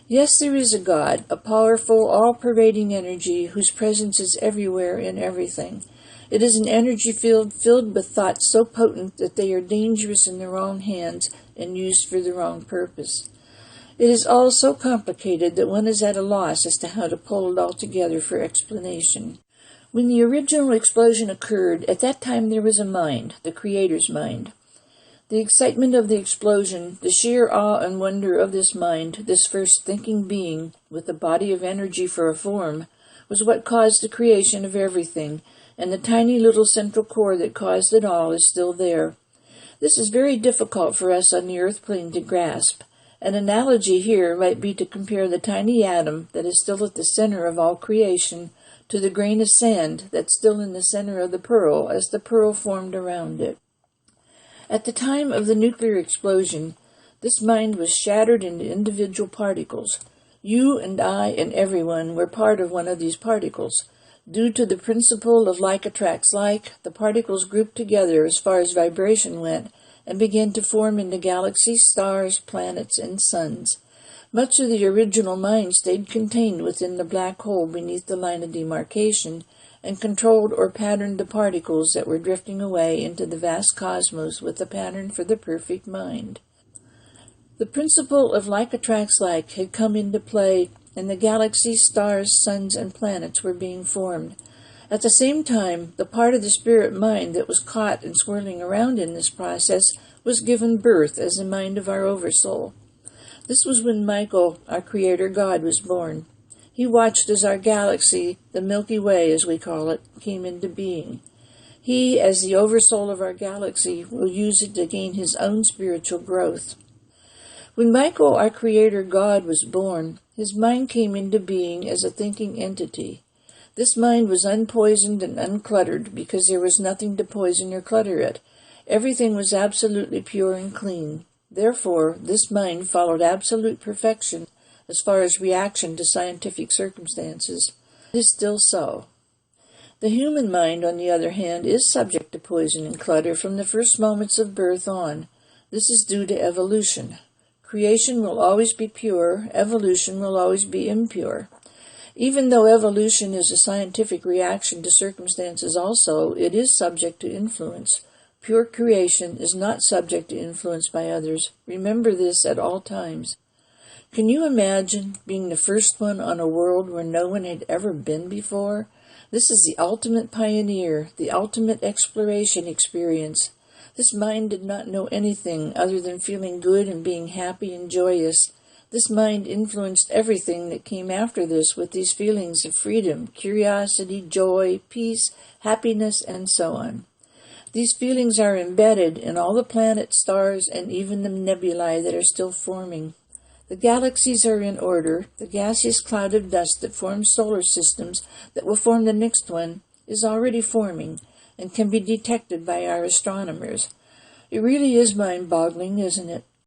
Yes, there is a God, a powerful, all-pervading energy whose presence is everywhere in everything. It is an energy field filled with thoughts so potent that they are dangerous in the wrong hands and used for the wrong purpose. It is all so complicated that one is at a loss as to how to pull it all together for explanation. When the original explosion occurred, at that time there was a mind, the Creator's mind. The excitement of the explosion, the sheer awe and wonder of this mind, this first thinking being, with a body of energy for a form, was what caused the creation of everything, and the tiny little central core that caused it all is still there. This is very difficult for us on the earth plane to grasp. An analogy here might be to compare the tiny atom that is still at the center of all creation to the grain of sand that's still in the center of the pearl as the pearl formed around it. At the time of the nuclear explosion, this mind was shattered into individual particles. You and I and everyone were part of one of these particles. Due to the principle of like attracts like, the particles grouped together as far as vibration went and began to form into galaxies, stars, planets, and suns. Much of the original mind stayed contained within the black hole beneath the line of demarcation and controlled or patterned the particles that were drifting away into the vast cosmos with a pattern for the perfect mind. The principle of like attracts like had come into play, and the galaxies, stars, suns, and planets were being formed. At the same time, the part of the spirit mind that was caught and swirling around in this process was given birth as the mind of our Oversoul. This was when Michael, our Creator God, was born. He watched as our galaxy, the Milky Way as we call it, came into being. He, as the Oversoul of our galaxy, will use it to gain his own spiritual growth. When Michael, our Creator God, was born, his mind came into being as a thinking entity. This mind was unpoisoned and uncluttered because there was nothing to poison or clutter it. Everything was absolutely pure and clean. Therefore, this mind followed absolute perfection as far as reaction to scientific circumstances. It is still so. The human mind, on the other hand, is subject to poison and clutter from the first moments of birth on. This is due to evolution. Creation will always be pure, evolution will always be impure. Even though evolution is a scientific reaction to circumstances also, it is subject to influence. Pure creation is not subject to influence by others. Remember this at all times. Can you imagine being the first one on a world where no one had ever been before? This is the ultimate pioneer, the ultimate exploration experience. This mind did not know anything other than feeling good and being happy and joyous. This mind influenced everything that came after this with these feelings of freedom, curiosity, joy, peace, happiness, and so on. These feelings are embedded in all the planets, stars, and even the nebulae that are still forming. The galaxies are in order. The gaseous cloud of dust that forms solar systems that will form the next one is already forming and can be detected by our astronomers. It really is mind-boggling, isn't it?